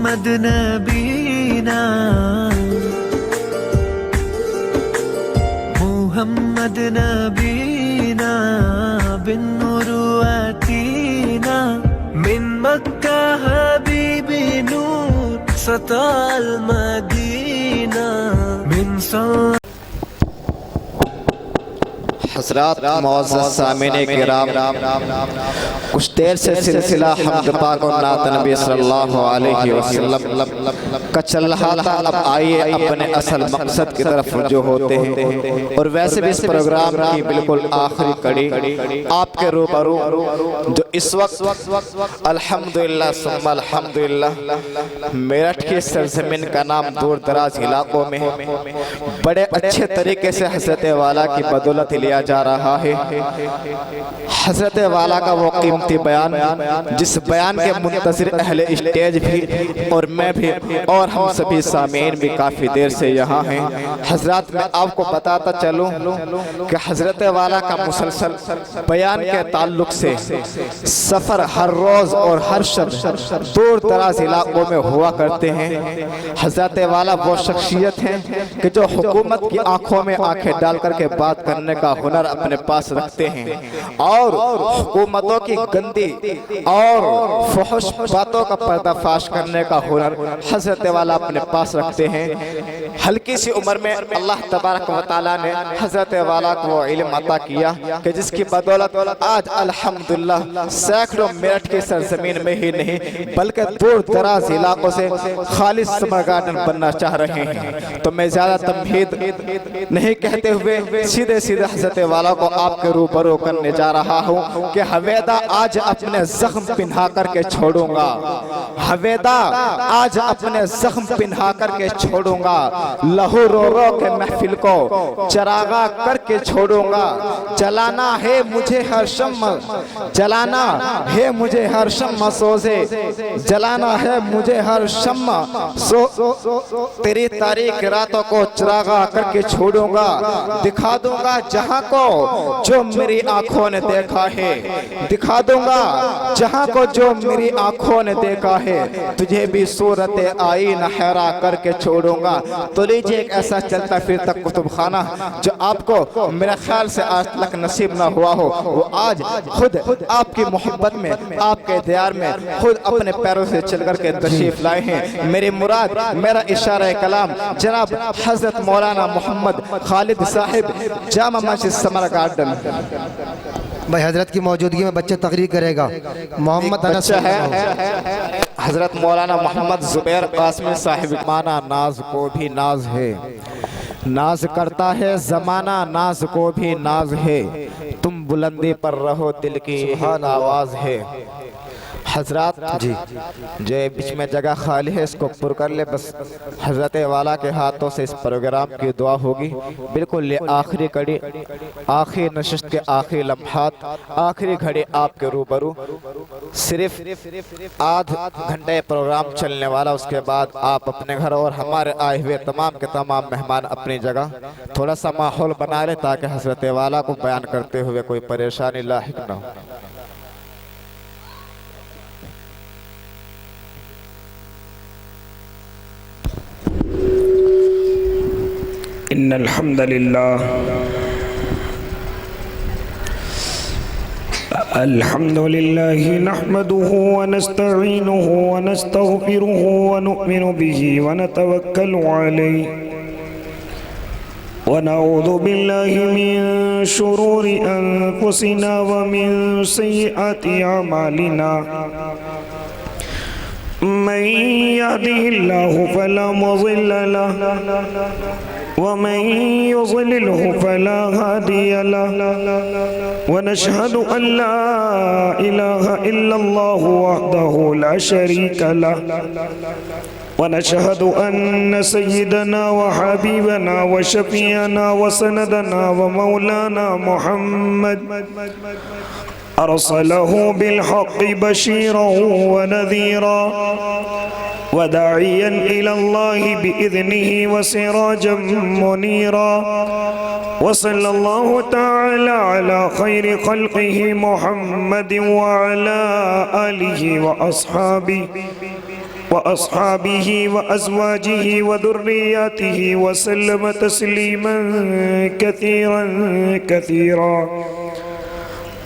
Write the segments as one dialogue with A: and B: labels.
A: محمد نبینا محمد نبینا بالنور آتینا من مکہ حبیبی نور سطع المدینہ من صلی
B: حضرات معزز سامعین کرام، کچھ دیر سے سلسلہ حمد پاک اور نعت نبی صلی اللہ علیہ وسلم کا چل رہا تھا۔ اب آئیے اپنے اصل مقصد کی طرف رجوع ہوتے ہیں، اور ویسے بھی اس پروگرام کی بالکل آخری کڑی آپ کے روبرو جو اس وقت الحمدللہ ثم الحمدللہ میرٹھ کی سرزمین کا نام دور دراز علاقوں میں بڑے اچھے طریقے سے حضرت والا کی بدولت لیا جا رہا ہے۔ حضرت والا کا وہ قیمتی بیان جس بیان کے منتظر اہل اسٹیج بھی اور میں بھی اور ہم سبھی سامعین بھی کافی دیر سے یہاں ہیں۔ حضرات میں آپ کو بتاتا چلوں کہ حضرت والا کا مسلسل بیان کے تعلق سے سفر ہر روز اور ہر شب دور دراز علاقوں میں ہوا کرتے ہیں۔ حضرت والا وہ شخصیت ہیں کہ جو حکومت کی آنکھوں میں آنکھیں ڈال کر کے بات کرنے کا ہنر اپنے پاس رکھتے ہیں، اور حکومتوں کی گندی اور فحش باتوں کا پردہ فاش کرنے کا ہنر حضرت والا اپنے پاس رکھتے ہیں۔ ہلکی سی عمر میں اللہ تبارک و تعالیٰ نے حضرت والا کو وہ علم عطا کیا کہ جس کی بدولت آج الحمدللہ سینکڑوں میرٹھ کی سرزمین میں ہی نہیں بلکہ دور دراز علاقوں سے خالص سمر گارڈن بننا چاہ رہے ہیں۔ تو میں زیادہ تمہید نہیں کہتے ہوئے سیدھے سیدھے حضرت والا کو آپ کے روبرو کرنے جا رہا ہوں کہ حویدہ آج اپنے زخم پنہا کر کے چھوڑوں گا، حویدہ آج اپنے زخم پنہا کر کے چھوڑوں گا، لہو رو رو کے محفل کو چراغا کر کے چھوڑوں گا، جلانا ہے مجھے ہر شمع، جلانا ہے مجھے ہر شمع سوزے، جلانا ہے مجھے ہر شمع تیری تاریک راتوں کو چراغا کر کے چھوڑوں گا، دکھا دوں گا جہاں کو جو میری آنکھوں نے دیکھا ہے، دکھا دوں گا جہاں کو جو میری آنکھوں نے دیکھا ہے، تجھے بھی صورت آئینہ حیرا کر کے چھوڑوں گا۔ تو لیجئے ایک ایسا چلتا پھرتا کتب خانہ جو آپ کو میرے خیال سے آج تک نصیب نہ ہوا ہو، وہ آج خود آپ کی محبت میں آپ کے دیار میں خود اپنے پیروں سے چل کر کے تشریف لائے ہیں۔ میری مراد میرا اشارہ کلام جناب حضرت مولانا محمد خالد صاحب جامع مسجد سمر گارڈن۔
C: بھائی حضرت کی موجودگی میں بچہ تقریر کرے گا۔ محمد انس
B: ہے حضرت مولانا محمد زبیر قاسمی صاحب۔ زمانہ ناز کو بھی ناز ہے، ناز کرتا ہے زمانہ ناز کو بھی ناز ہے، تم بلندی پر رہو دل کی آواز ہے۔ حضرات جی جو بیچ میں جگہ خالی ہے اس کو پر کر لے، بس حضرت والا کے ہاتھوں سے اس پروگرام کی دعا ہوگی۔ بالکل یہ آخری کڑی، آخری نشست کے آخری لمحات، آخری گھڑی آپ کے روبرو، صرف آدھ گھنٹے پروگرام چلنے والا، اس کے بعد آپ اپنے گھر اور ہمارے آئے ہوئے تمام کے تمام مہمان اپنی جگہ تھوڑا سا ماحول بنا لے تاکہ حضرت والا کو بیان کرتے ہوئے کوئی پریشانی لاحق نہ ہو۔
D: إن الحمد لله نحمده ونستعينه ونستغفره ونؤمن به ونتوكل عليه ونعوذ بالله من شرور أنفسنا ومن سيئات أعمالنا من يهده الله فلا مضل له ومن يضلله فلا هادي له ونشهد أن لا إله إلا الله وحده لا شريك له ونشهد أن سيدنا وحبيبنا وشفيعنا وسندنا ومولانا محمد أرسله بالحق بشيرا ونذيرا وداعيا إلى الله بإذنه وسراجا منيرا وصلى الله تعالى على خير خلقه محمد وعلى آله وأصحابه وأصحابه وأزواجه وذرياته وسلم تسليما كثيرا كثيرا.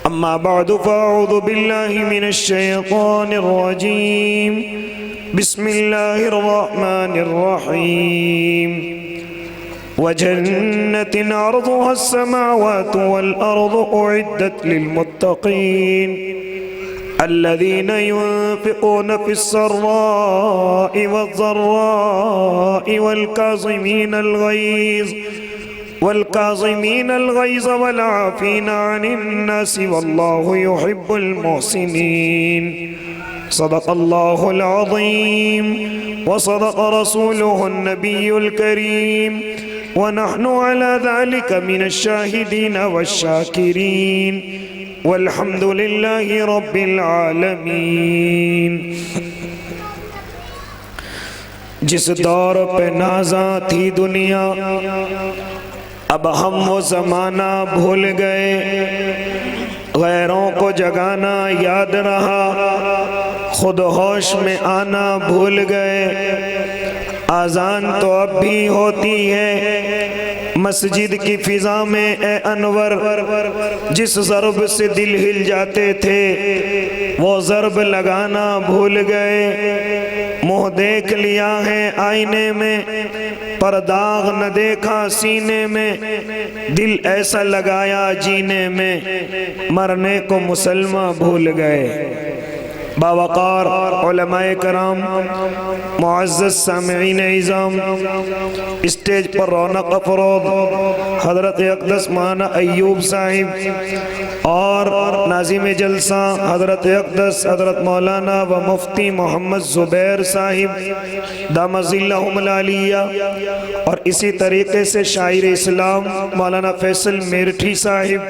D: أما بعد فأعوذ بالله من الشيطان الرجيم. بسم الله الرحمن الرحيم. وجنة عرضها السماوات والأرض أعدت للمتقين الذين ينفقون في السراء والضراء والكاظمين الغيظ والعافين عن الناس والله يحب المحسنين. صدق الله العظيم وصدق رسوله النبي الكريم ونحن على ذلك من الشاهدين والشاكرين والحمد لله رب العالمین. جس دور پہ نازاں تھی دنیا اب ہم وہ زمانہ بھول گئے. غیروں کو جگانا یاد رہا خود ہوش میں آنا بھول گئے. آذان تو اب بھی ہوتی ہے مسجد کی فضا میں اے انور. جس ضرب سے دل ہل جاتے تھے وہ ضرب لگانا بھول گئے. منہ دیکھ لیا ہے آئینے میں پر داغ نہ دیکھا سینے میں. دل ایسا لگایا جینے میں مرنے کو مسلمان بھول گئے. باوقار علماء کرام، معزز سامعین عظام، اسٹیج پر رونق افروز حضرت اقدس مولانا ایوب صاحب اور ناظم جلسہ حضرت اقدس حضرت مولانا و مفتی محمد زبیر صاحب دامت ظلہم العالیہ، اور اسی طریقے سے شاعر اسلام مولانا فیصل میرٹھی صاحب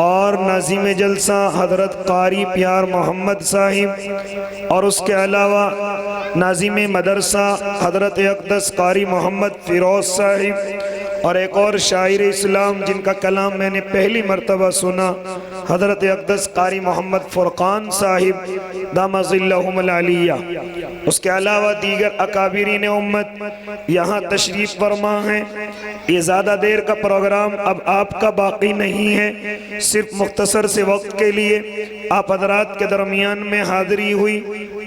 D: اور ناظم جلسہ حضرت قاری پیار محمد صاحب، اور اس کے علاوہ ناظم مدرسہ حضرت اقدس قاری محمد فیروز صاحب، اور ایک اور شاعر اسلام جن کا کلام میں نے پہلی مرتبہ سنا حضرت اقدس قاری محمد فرقان صاحب دامت ظلہم العالیہ. اس کے علاوہ دیگر اکابرین امت یہاں تشریف فرما ہیں. یہ زیادہ دیر کا پروگرام اب آپ کا باقی نہیں ہے. صرف مختصر سے وقت کے لیے آپ حضرات کے درمیان میں حاضری ہوئی،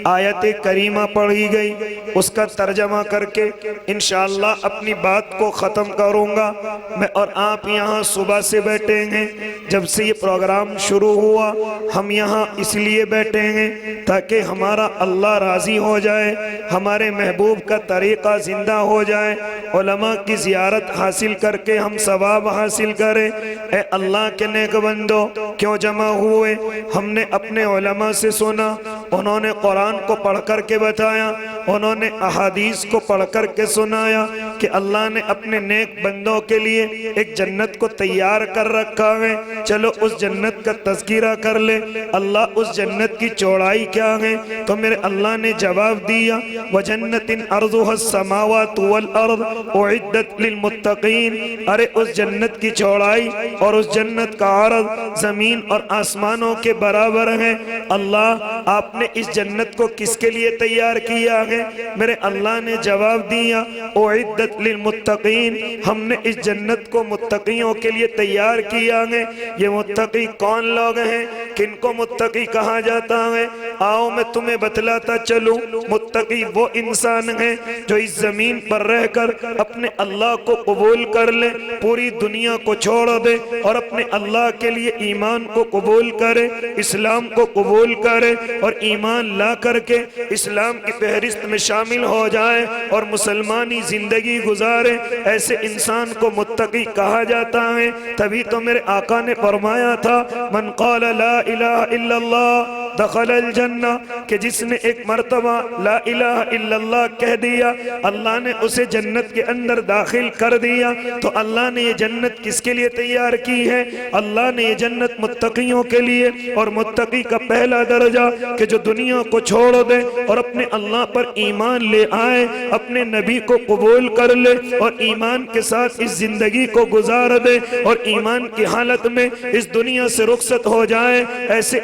D: آیت کریمہ پڑھی گئی، اس کا ترجمہ کر کے انشاءاللہ اپنی بات کو ختم کروں گا میں. اور آپ یہاں صبح سے بیٹھے ہیں، جب سے یہ پروگرام شروع ہوا ہم یہاں اس لیے بیٹھے ہیں تاکہ ہمارا اللہ راضی ہو جائے، ہمارے محبوب کا طریقہ زندہ ہو جائے، علماء کی زیارت حاصل کر کے ہم ثواب حاصل کریں. اے اللہ کے نیک بندو، کیوں جمع ہوئے؟ ہم نے اپنے علماء سے سنا، انہوں نے قرآن کو پڑھ کر کے بتایا، انہوں نے احادیث کو پڑھ کر کے سنایا کہ اللہ نے اپنے نیک بندوں کے لیے ایک جنت کو تیار کر رکھا ہے. چلو اس جنت کا تذکرہ کر لے. اللہ اس جنت کی چوڑائی کیا ہے؟ تو میرے اللہ نے جواب دیا وَجَنَّةٍ عَرْضُهَا السَّمَاوَاتُ وَالْأَرْضُ أُعِدَّتْ لِلْمُتَّقِينَ. ارے اس جنت کی چوڑائی اور اس جنت کا عرض زمین اور آسمانوں کے برابر ہے. اللہ آپ نے اس جنت کو کس کے لیے تیار کیا ہے؟ میرے اللہ نے جواب دیا اعدت للمتقین. ہم نے اس جنت کو متقیوں کے لیے تیار کیا ہے. یہ متقی کون لوگ ہیں؟ کن کو متقی کہا جاتا ہے؟ آؤ میں تمہیں بتلاتا چلوں. متقی وہ انسان ہیں جو اس زمین پر رہ کر اپنے اللہ کو قبول کر لے، پوری دنیا کو چھوڑ دے اور اپنے اللہ کے لیے ایمان کو قبول کرے، اسلام کو قبول کرے اور ایمان لا کر کے اسلام کی فہرست میں شامل ہو جائے اور مسلمانی زندگی گزارے. ایسے انسان کو متقی کہا جاتا ہے. تبھی تو میرے آقا نے فرمایا تھا من قال لا الہ الا اللہ دخل الجنہ، کہ جس نے ایک مرتبہ لا الہ الا اللہ کہہ دیا اللہ نے اسے جنت کے اندر داخل کر دیا. تو اللہ نے یہ جنت کس کے لیے تیار کی ہے؟ اللہ نے یہ جنت متقیوں کے لیے. اور متقی کا پہلا درجہ کہ جو دنیا کو چھوڑ دے اور اپنے اللہ پر ایمان لے آئے، اپنے نبی کو قبول کر لے اور ایمان کے ساتھ اس زندگی کو گزار دے اور ایمان کی حالت میں اس دنیا سے رخصت ہو جائے. ایسے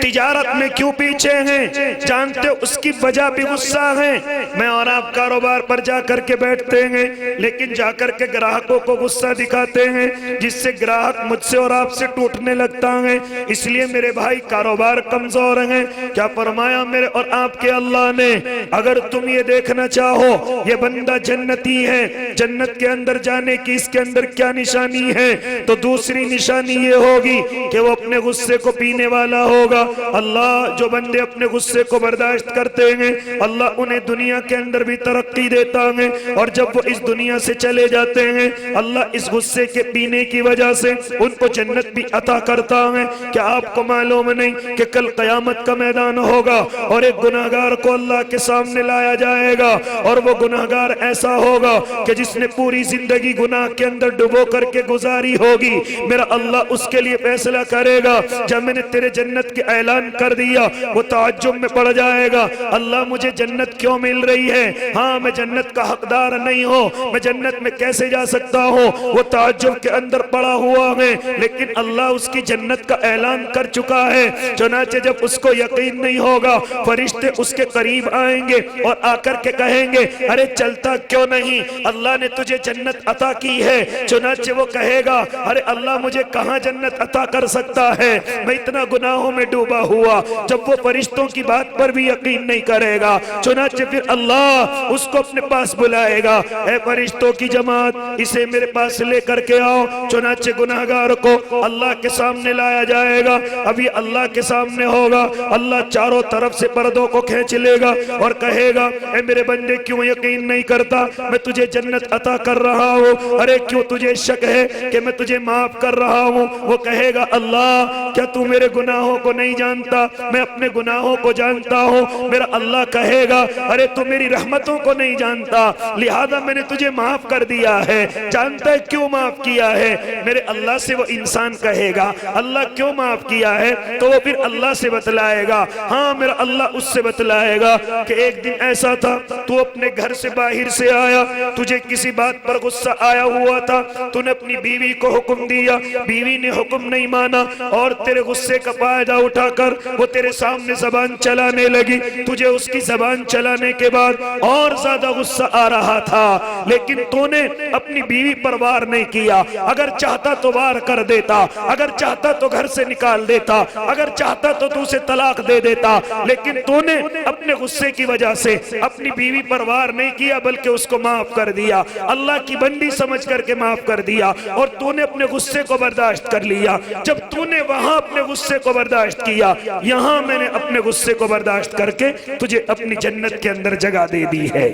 D: تجارت میں کیوں پیچھے ہیں, جانتے ہو اس کی وجہ بھی غصہ ہے. میں اور آپ کاروبار پر جا کر کے بیٹھتے ہیں, لیکن جا کر کے گراہکوں کو غصہ دکھاتے ہیں, جس سے گراہک مجھ سے اور آپ سے ٹوٹنے لگتا ہے. اس لیے میرے بھائی کاروبار کمزور ہیں. کیا فرمایا میرے اور آپ کے اللہ نے, اگر تم یہ دیکھنا چاہو یہ بندہ جنتی ہے, جنت کے اندر جانے کی اس کے اندر کیا نشانی ہے, تو دوسری نشانی یہ ہوگی کہ وہ اپنے غصے کو پینے والا ہوگا. اللہ جو بندے اپنے غصے کو برداشت کرتے ہیں اللہ انہیں دنیا کے اندر بھی ترقی دیتا ہے, اور جب وہ اس دنیا سے چلے جاتے ہیں اللہ اس غصے کے پینے کی وجہ سے ان کو جنت بھی عطا کرتا ہے. کیا آپ کو معلوم نہیں کہ کل قیامت کا میدان ہوگا اور ایک گناہگار کو اللہ کے سامنے لایا جائے گا, اور وہ گناہگار ایسا ہوگا کہ جس نے پوری زندگی گناہ کے اندر ڈبو کر کے گزاری ہوگی. میرا اللہ اس کے لیے فیصلہ کرے گا, جب میں نے تیرے جنت کے اعلان کر دیا وہ تعجب میں پڑ جائے گا, اللہ مجھے جنت کیوں مل رہی ہے, ہاں میں جنت کا حقدار نہیں ہوں, میں جنت میں کیسے جا سکتا ہوں. وہ تعجب کے اندر پڑا ہوا ہے, لیکن اللہ اس کی جنت کا اعلان کر چکا ہے. چنانچہ جب اس کو یقین نہیں ہوگا فرشتے اس کے قریب آئیں گے اور آ کر کے کہیں گے ارے چلتا کیوں نہیں, اللہ نے تجھے جنت عطا کی ہے. چنانچہ وہ کہے گا ارے اللہ مجھے کہاں جنت عطا کر سکتا ہے, میں اتنا گناہوں میں ڈوبا ہوا. جب وہ فرشتوں کی بات پر بھی یقین نہیں کرے گا چنانچہ پھر اللہ اس کو اپنے پاس بلائے گا, اے فرشتوں کی جماعت اسے میرے پاس لے کر کے آؤ. چنانچہ گناہگار کو اللہ کے سامنے لایا جائے گا. ابھی اللہ کے سامنے ہوگا, اللہ چاروں طرف سے پردوں کو کھینچ لے گا اور کہے گا اے میرے بندے کیوں یقین نہیں کرتا, میں تجھے جنت عطا کر رہا ہوں, ارے کیوں تجھے شک ہے کہ میں تجھے معاف کر رہا ہوں. وہ کہے گا اللہ کیا تو میرے گناہوں کو نہیں جانتا, میں اپنے گناہوں کو جانتا ہوں. میرا اللہ کہے گا ارے تو میری رحمتوں کو نہیں جانتا لہذا میں نے تجھے معاف کر دیا ہے, جانتا ہے کیوں معاف کیا ہے. میرے اللہ سے وہ انسان کہے گا اللہ کیوں معاف کیا ہے, تو وہ پھر اللہ سے بتلائے گا. ہاں میرا اللہ اس سے بتلائے گا کہ ایک دن ایسا تھا تو اپنے گھر سے باہر سے آیا, تجھے کسی بات پر غصہ آیا ہوا تھا, تو نے اپنی بیوی کو حکم دیا, بیوی نے حکم نہیں مانا اور تیرے غصے کا فائدہ اٹھا کر وہ تیرے سامنے زبان چلانے لگی. تجھے اس کی زبان چلانے کے بعد اور زیادہ غصہ آ رہا تھا, لیکن تو نے اپنی بیوی پر وار نہیں کیا. اگر چاہتا تو وار کر دیتا, اگر چاہتا تو گھر سے نکال دیتا, اگر چاہتا تو اسے طلاق دے دیتا, لیکن تو نے اپنے غصے کی وجہ سے اپنی بیوی پر وار نہیں کیا بلکہ اس کو معاف کر دیا, اللہ کی بندی سمجھ کر کے معاف کر دیا, اور تو نے اپنے غصے کو برداشت کر لیا. جب تو نے وہاں اپنے غصے کو برداشت کیا, یہاں میں نے اپنے غصے کو برداشت کر کے تجھے اپنی جنت کے اندر جگہ دے دی ہے.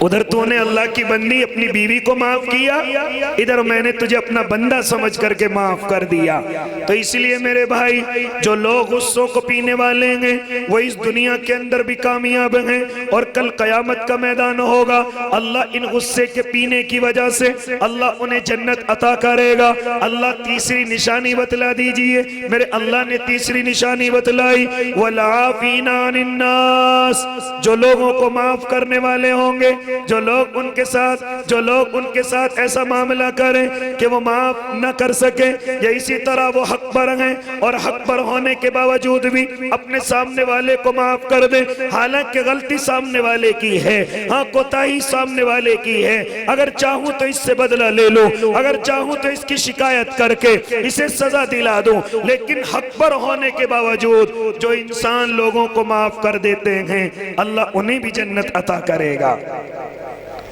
D: ادھر تو نے اللہ کی بندی اپنی بیوی کو معاف کیا, ادھر میں نے تجھے اپنا بندہ سمجھ کر کے معاف کر دیا. تو اس لیے میرے بھائی جو لوگ غصوں کو پینے والے ہیں وہ اس دنیا کے اندر بھی کامیاب ہیں, اور کل قیامت کا میدان ہوگا اللہ ان غصے کے پینے کی وجہ سے اللہ انہیں جنت عطا کرے گا. اللہ تیسری نشانی بتلا دیجئے. میرے اللہ نے تیسری نشانی بتلائی وَالْعَافِينَ عَنِ النَّاسِ, جو لوگوں کو معاف کرنے والے ہوں گے, جو لوگ ان کے ساتھ ایسا معاملہ کریں کہ وہ معاف نہ کر سکیں, یا اسی طرح وہ حق پر ہیں اور حق پر ہونے کے باوجود بھی اپنے سامنے والے کو معاف کر دیں, حالانکہ غلطی سامنے والے کی ہے, ہاں کوتاہی سامنے والے کی ہے, اگر چاہوں تو اس سے بدلہ لے لوں, اگر چاہوں تو اس کی شکایت کر کے اسے سزا دلا دوں, لیکن حق پر ہونے کے باوجود جو انسان لوگوں کو معاف کر دیتے ہیں اللہ انہیں بھی جنت عطا کرے گا,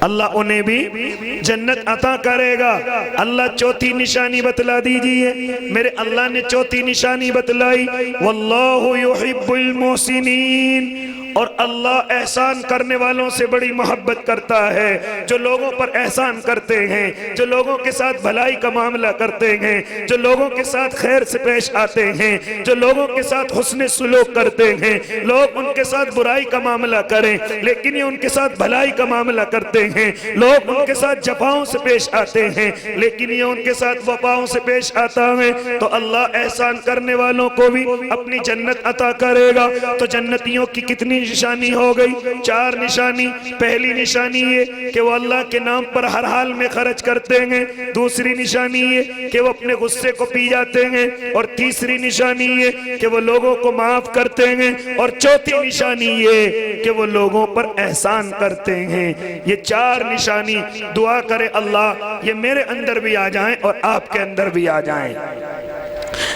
D: اللہ انہیں بھی جنت عطا کرے گا. اللہ چوتھی نشانی بتلا دیجئے. میرے اللہ نے چوتھی نشانی بتلائی واللہ یحب المحسنین, اور اللہ احسان کرنے والوں سے بڑی محبت کرتا ہے. جو لوگوں پر احسان کرتے ہیں, جو لوگوں کے ساتھ بھلائی کا معاملہ کرتے ہیں, جو لوگوں کے ساتھ خیر سے پیش آتے ہیں, جو لوگوں کے ساتھ حسن سلوک کرتے ہیں, لوگ ان کے ساتھ برائی کا معاملہ کریں لیکن یہ ان کے ساتھ بھلائی کا معاملہ کرتے ہیں, لوگ ان کے ساتھ جفاؤں سے پیش آتے ہیں لیکن یہ ان کے ساتھ وفاؤں سے پیش آتا ہے, تو اللہ احسان کرنے والوں کو بھی اپنی جنت عطا کرے گا. تو جنتیوں کی کتنی نشانی ہو گئی، 4 نشانی۔ پہلی نشانی یہ کہ وہ اللہ کے نام پر ہر حال میں خرچ کرتے ہیں، دوسری نشانی یہ کہ وہ اپنے غصے کو پی جاتے ہیں، اور تیسری نشانی یہ کہ وہ لوگوں کو معاف کرتے ہیں، اور چوتھی نشانی یہ کہ وہ لوگوں پر احسان کرتے ہیں۔ یہ 4 نشانی دعا کرے اللہ یہ میرے اندر بھی آ جائیں اور آپ کے اندر بھی آ جائیں۔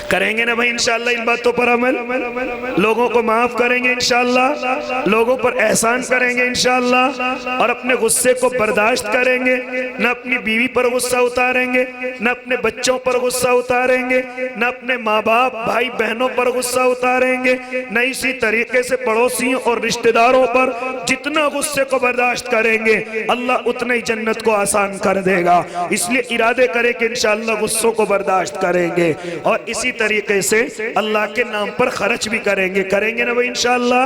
D: کریں گے نا بھائی انشاءاللہ ان باتوں پر عمل؟ لوگوں کو معاف کریں گے انشاءاللہ، لوگوں پر احسان کریں گے انشاءاللہ، اور اپنے غصے کو برداشت کریں گے، نہ اپنی بیوی پر غصہ اتاریں گے، نہ اپنے بچوں پر غصہ اتاریں گے، نہ اپنے ماں باپ بھائی بہنوں پر غصہ اتاریں گے، نہ اسی طریقے سے پڑوسیوں اور رشتہ داروں پر۔ جتنا غصے کو برداشت کریں گے اللہ اتنا ہی جنت کو آسان کر دے گا۔ اس لیے ارادے کریں کہ انشاءاللہ غصوں کو برداشت کریں گے، اور اسی طریقے سے اللہ کے نام پر خرچ بھی کریں گے نا بھائی انشاءاللہ؟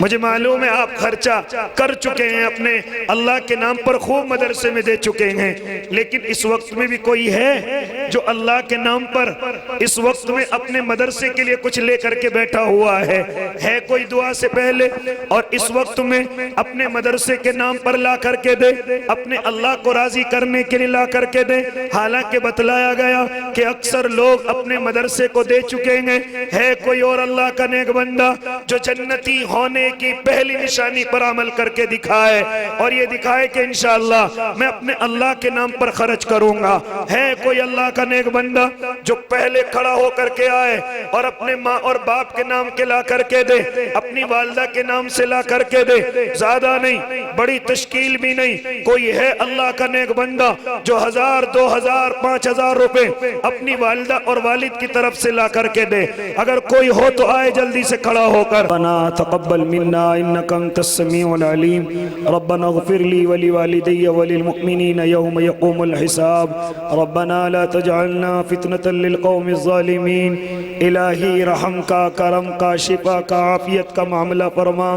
D: مجھے معلوم ہے آپ خرچہ کر چکے ہیں، اپنے اللہ کے نام پر خوب مدرسے میں دے چکے ہیں، لیکن اس وقت میں بھی کوئی ہے جو اللہ کے نام پر اس وقت میں اپنے مدرسے کے لیے کچھ لے کر کے بیٹھا ہوا ہے کوئی دعا سے پہلے اور اس وقت میں اپنے مدرسے کے نام پر لا کر کے دے، اپنے اللہ کو راضی کرنے کے لیے لا کر کے دے؟ حالانکہ بتلایا گیا کہ اکثر لوگ اپنے مدرسے کو دے چکے ہیں۔ ہے کوئی اور اللہ کا نیک بندہ جو جنتی ہونے کی پہلی نشانی پر عمل کر کے دکھائے اور یہ دکھائے کہ انشاءاللہ میں اپنے اللہ کے نام پر خرچ کروں گا؟ ہے کوئی اللہ کا نیک بندہ جو پہلے کھڑا ہو کر کے آئے اور اپنے ماں اور باپ کے نام کے لا کر کے دے، اپنی والدہ کے نام سے لا کر کے دے؟ زیادہ نہیں، بڑی تشکیل بھی نہیں، کوئی ہے اللہ کا نیک بندہ جو 1000 2000 5000 روپے اپنی والدہ اور والد کی طرف سے لا کر کے دے؟ اگر کوئی ہو تو آئے جلدی سے کھڑا ہو کر۔ ربنا تقبل منا انك انت السميع العليم ربنا اغفر لي ولوالدي وللمؤمنين يوم يقوم الحساب ربنا لا تجعلنا فتنة للقوم الظالمين۔ الہی رحم کا، کرم کا، شفا کا، عافیت کا معاملہ فرما۔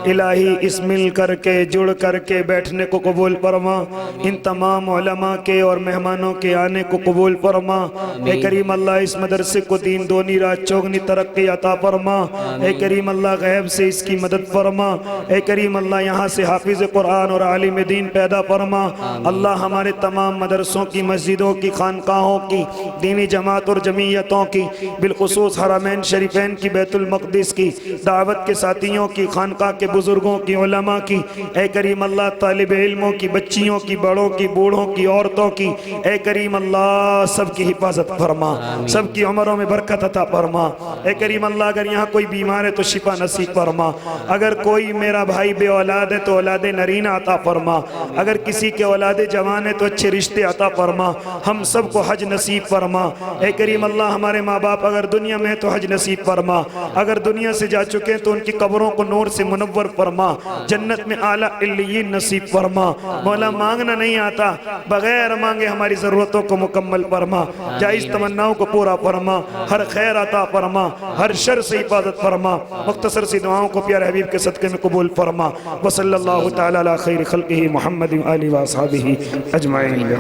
D: الہی اس مل کر کے جڑ کر کے بیٹھنے کو قبول فرما، ان تمام علماء کے اور مہمانوں کے آنے کو قبول فرما۔ اے کریم اللہ اس مدرسے کو دین دونی رات چوگنی ترقی عطا فرما۔ اے کریم اللہ غیب سے اس کی مدد فرما۔ اے کریم اللہ یہاں سے حافظ قرآن اور عالم دین پیدا فرما۔ اللہ ہمارے تمام مدرسوں کی، مسجدوں کی، خانقاہوں کی، دینی جماعت اور جمعیتوں کی، بالخصوص حرمین شریفین کی، بیت المقدس کی، دعوت کے ساتھیوں کی، خانقاہ کے بزرگوں کی، علماء کی، اے کریم اللہ طالب علموں کی، بچیوں کی، بڑوں کی، بوڑھوں کی، عورتوں کی، اے کریم اللہ سب کی حفاظت فرما، سب کی عمروں میں برکت عطا فرما۔ اے کریم اللہ اگر یہاں کوئی بیمار ہے تو شفا نصیب فرما، اگر کوئی میرا بھائی بے اولاد ہے تو اولاد نرینہ عطا فرما، اگر کسی کے اولاد جوان ہے تو اچھے رشتے عطا فرما، ہم سب کو حج نصیب فرما۔ اے کریم اللہ ہمارے ماں باپ اگر دنیا میں ہے تو حج نصیب فرما، اگر دنیا سے جا چکے ہیں تو ان کی قبروں کو نور سے منور فرما، جنت میں اعلیٰ علیین نصیب فرما۔ مولا مانگنا نہیں آتا، بغیر مانگے ہماری ضرورتوں کو مکمل فرما، جائز تمناؤں کو پورا فرما، ہر خیر عطا فرما، ہر شر سے حفاظت فرما۔ مختصر سی دعاؤں کو پیارے حبیب کے صدقے میں قبول فرما۔ وصلی اللہ تعالی علی خیر خلقہ محمد و آلہ و اصحابہ اجمعین۔